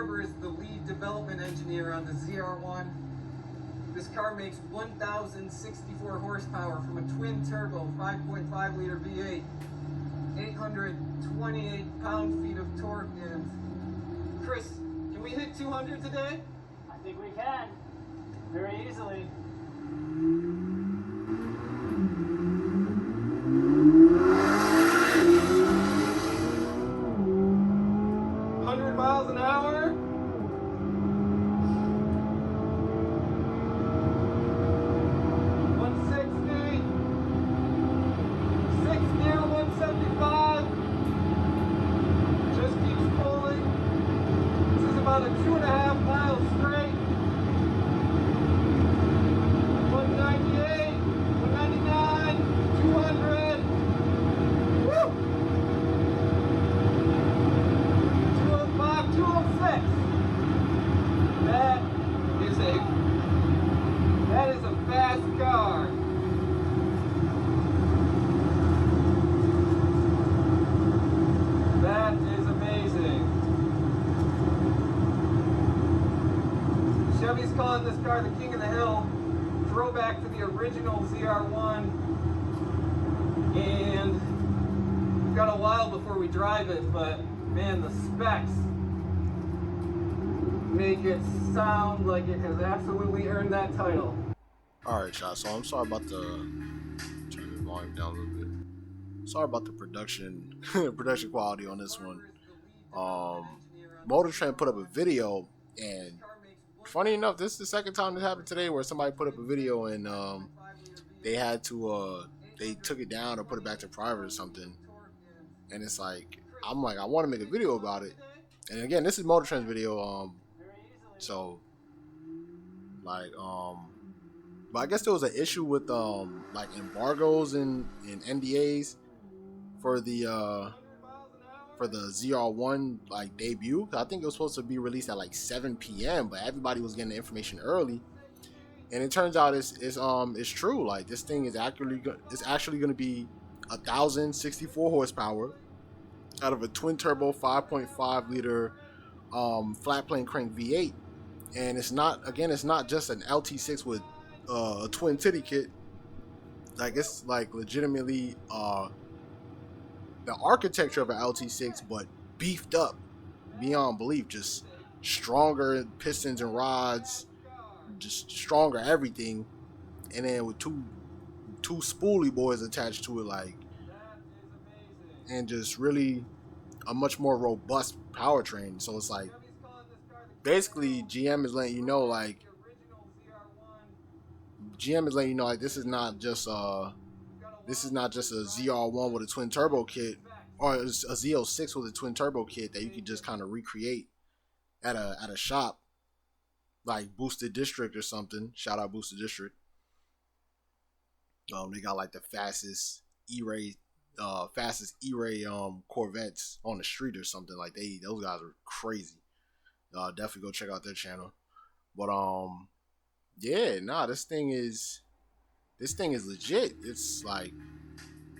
Barber is the lead development engineer on the ZR-1. This car makes 1,064 horsepower from a twin-turbo 5.5 liter V8, 828 pound-feet of torque, and Chris, can we hit 200 today? I think we can, very easily. 100 miles an hour. 160. 60, 175. Just keeps pulling. This is about a 2.5 miles straight. 198, 199, 200. Woo! 205, 206. That is a fast car. That is amazing. Chevy's calling this car the King of the Hill. Throwback to the original ZR-1. And we've got a while before we drive it, but man, the specs make it sound like it has absolutely earned that title. Alright, y'all, so I'm sorry about the turn the volume down a little bit. Sorry about the production production quality on this one. Motor Trend put up a video, and funny enough, this is the second time this happened today where somebody put up a video and they had to they took it down or put it back to private or something. And it's like, I'm like, I want to make a video about it. And again, this is Motor Trend's video, so like but I guess there was an issue with like embargoes and NDAs for the ZR-1 like debut. I think it was supposed to be released at like 7 p.m. but everybody was getting the information early, and it turns out it's true. Like, this thing is actually going to be 1,064 horsepower out of a twin turbo 5.5 liter flat plane crank V8, and it's not just an LT6 with a twin titty kit. Like, it's like legitimately the architecture of an LT6, but beefed up beyond belief. Just stronger pistons and rods, just stronger everything, and then with two spoolie boys attached to it, like, and just really a much more robust powertrain. So it's like, basically GM is letting you know, like, this is not just a ZR1 with a twin turbo kit, or a Z06 with a twin turbo kit that you can just kind of recreate at a shop like Boosted District or something. Shout out Boosted District. They got like the fastest E-Ray Corvettes on the street or something. Like, those guys are crazy. Definitely go check out their channel. But yeah, nah, this thing is legit. It's like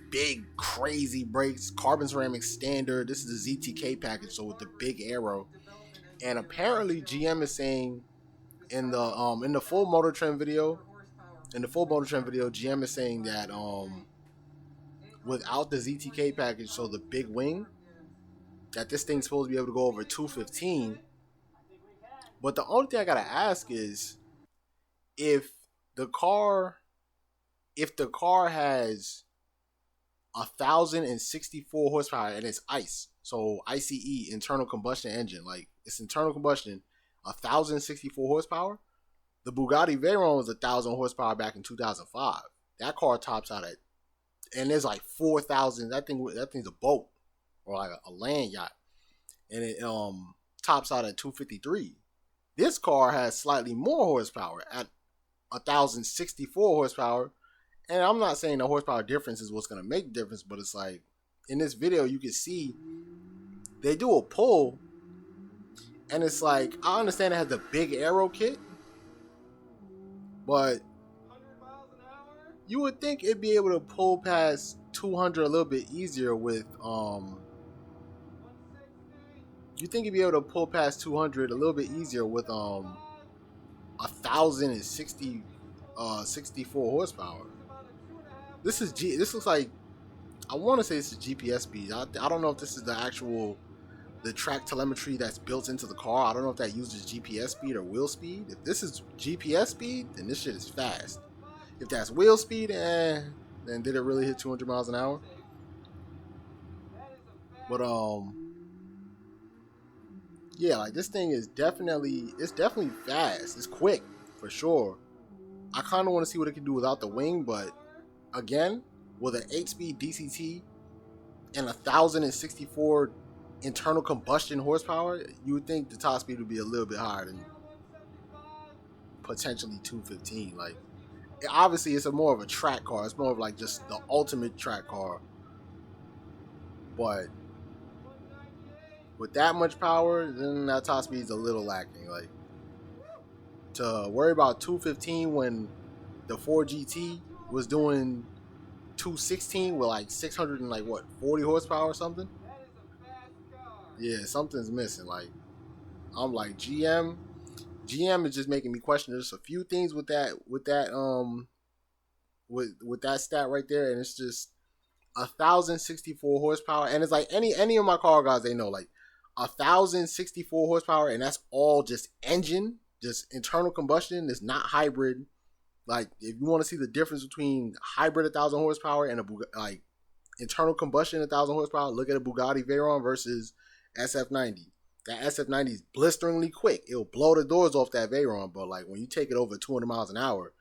big, crazy brakes, carbon ceramic standard. This is the ZTK package, so with the big arrow. And apparently GM is saying in the full Motor Trend video, GM is saying that without the ZTK package, so the big wing, that this thing's supposed to be able to go over 215. But the only thing I gotta ask is, if the car has 1,064 horsepower and it's ICE, so ICE, internal combustion engine, like, it's internal combustion, 1,064 horsepower. The Bugatti Veyron was 1,000 horsepower back in 2005. That car tops out at, and there's like 4,000. That thing's a boat or like a land yacht, and it tops out at 253. This car has slightly more horsepower at 1,064 horsepower. And I'm not saying the horsepower difference is what's going to make the difference, but it's like, in this video, you can see they do a pull, and it's like, I understand it has the big aero kit, but you would think it'd be able to pull past 200 a little bit easier with you think you'd be able to pull past 200 a little bit easier with 1,060 64 horsepower. This looks like, I want to say this is GPS speed. I don't know if this is the track telemetry that's built into the car. I don't know if that uses GPS speed or wheel speed. If this is GPS speed, then this shit is fast. If that's wheel speed, then did it really hit 200 miles an hour? But yeah, like this thing is definitely fast. It's quick for sure. I kind of want to see what it can do without the wing, but again, with an 8-speed DCT and 1,064 internal combustion horsepower, you would think the top speed would be a little bit higher than potentially 215. Like, obviously, it's more of a track car. It's more of like just the ultimate track car. But with that much power, then that top speed is a little lacking. Like, to worry about 215 when the 4GT was doing 216 with like 600 and like what 40 horsepower or something. Yeah, something's missing. Like, I'm like, GM is just making me question just a few things with that stat right there, and it's just 1,064 horsepower, and it's like any of my car guys, they know, like 1,064 horsepower, and that's all just engine, just internal combustion. It's not hybrid. Like, if you want to see the difference between hybrid 1,000 horsepower and like internal combustion 1,000 horsepower, look at a Bugatti Veyron versus SF90. That SF90 is blisteringly quick. It'll blow the doors off that Veyron, but like when you take it over 200 miles an hour,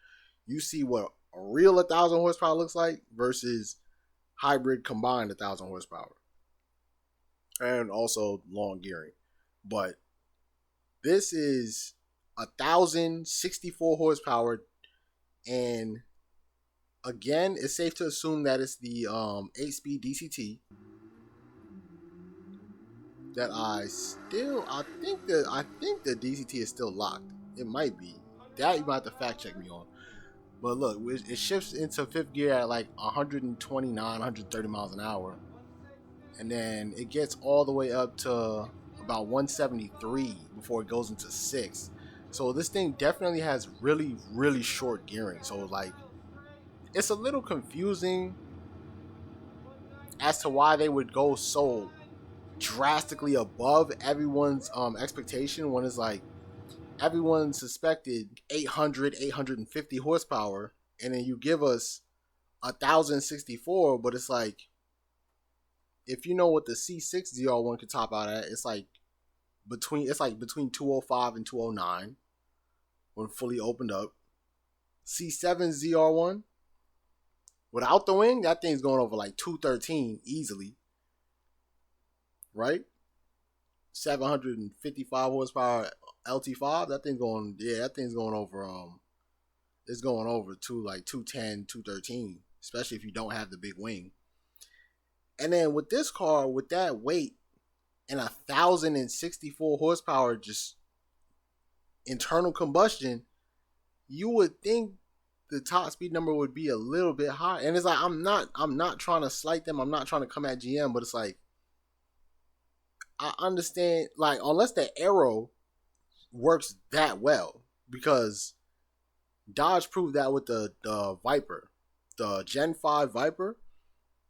you see what a real 1,000 horsepower looks like versus hybrid combined 1,000 horsepower. And also long gearing. But this is 1,064 horsepower, and again, it's safe to assume that it's the 8-speed DCT. That I think the DCT is still locked. It might be. That you might have to fact check me on. But look, it shifts into 5th gear at like 129, 130 miles an hour. And then it gets all the way up to about 173 before it goes into 6. So this thing definitely has really, really short gearing. So like, it's a little confusing as to why they would go so drastically above everyone's expectation when it's like everyone suspected 850 horsepower, and then you give us 1,064, but it's like, if you know what the C6 ZR1 could top out at, it's like between 205 and 209 when fully opened up. C7 ZR1 without the wing, that thing's going over like 213 easily. Right? 755 horsepower LT5, that thing's going over it's going over to like 210, 213, especially if you don't have the big wing. And then with this car, with that weight and 1,064 horsepower, just internal combustion, you would think the top speed number would be a little bit higher. And it's like, I'm not trying to slight them. I'm not trying to come at GM, but it's like, I understand, like, unless the aero works that well, because Dodge proved that with the Viper, the Gen 5 Viper,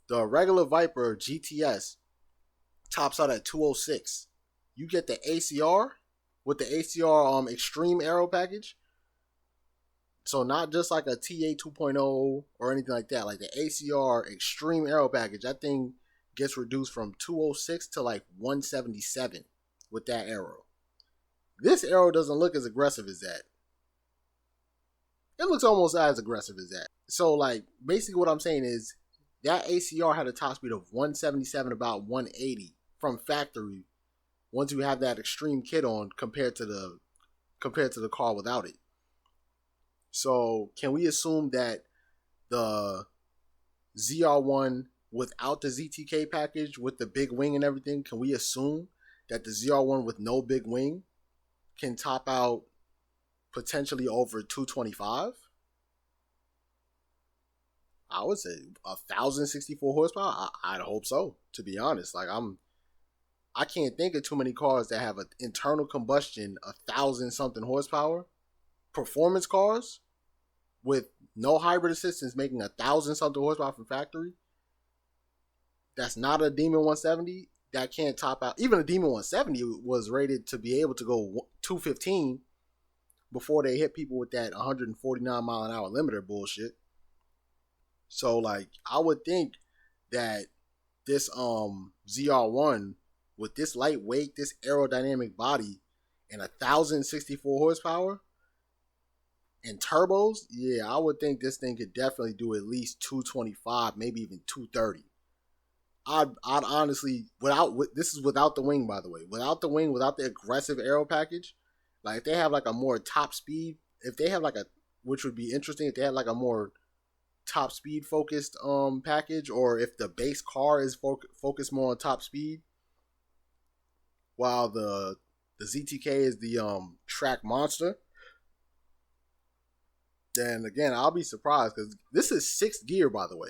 the regular Viper GTS tops out at 206. You get the ACR with the ACR Extreme Aero package. So not just like a TA 2.0 or anything like that, like the ACR Extreme Aero package, that thing gets reduced from 206 to like 177 with that aero. This aero doesn't look as aggressive as that. It looks almost as aggressive as that. So like, basically what I'm saying is that ACR had a top speed of 177, about 180 from factory once you have that extreme kit on compared to the car without it. So can we assume that the ZR1 without the ZTK package with the big wing and everything, can we assume that the ZR1 with no big wing can top out potentially over 225? I would say 1,064 horsepower. I'd hope so, to be honest. Like, I can't think of too many cars that have an internal combustion 1,000 something horsepower performance cars with no hybrid assistance making 1,000 something horsepower from factory. That's not a Demon 170 that can't top out. Even a Demon 170 was rated to be able to go 215 before they hit people with that 149 mile an hour limiter bullshit. So like I would think that this ZR1 with this lightweight, this aerodynamic body, and 1,064 horsepower and turbos, yeah, I would think this thing could definitely do at least 225, maybe even 230. I'd honestly, this is without the wing, by the way, without the wing, without the aggressive aero package. Like if they have like a more top speed, if they have like a, which would be interesting, if they had like a more top speed focused package, or if the base car is focused more on top speed, while the ZTK is the track monster, then again I'll be surprised because this is 6th gear, by the way.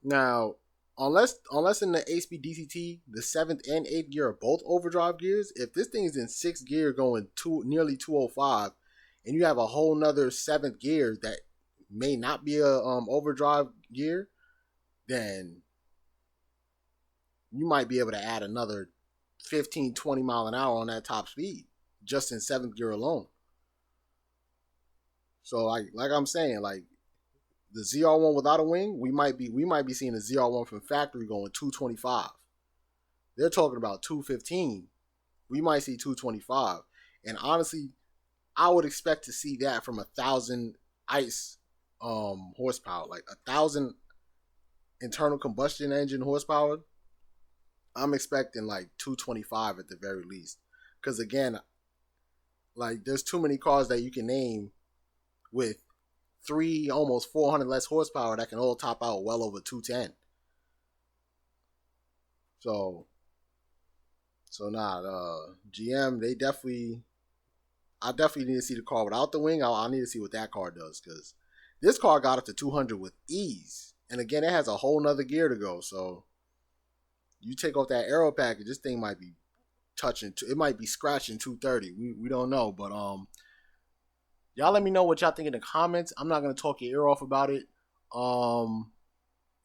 Now, unless in the ASP DCT the 7th and 8th gear are both overdrive gears, if this thing is in 6th gear going nearly 205, and you have a whole nother 7th gear that may not be a overdrive gear, then you might be able to add another 15-20 mile an hour on that top speed just in 7th gear alone. So like I'm saying, like the ZR1 without a wing, we might be seeing a ZR1 from factory going 225. They're talking about 215. We might see 225. And honestly, I would expect to see that from 1,000 ICE horsepower, like 1,000 internal combustion engine horsepower. I'm expecting like 225 at the very least. Because again, like there's too many cars that you can name with 3, almost 400 less horsepower that can all top out well over 210. So GM, I definitely need to see the car without the wing. I need to see what that car does, because this car got up to 200 with ease. And again, it has a whole nother gear to go. So you take off that aero package, this thing might be it might be scratching 230. We don't know, but y'all let me know what y'all think in the comments. I'm not gonna talk your ear off about it.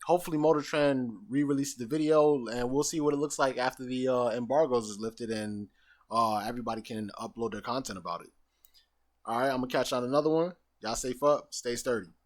Hopefully Motor Trend re-releases the video, and we'll see what it looks like after the embargoes is lifted and everybody can upload their content about it. All right, I'm gonna catch you on another one. Y'all safe up, stay sturdy.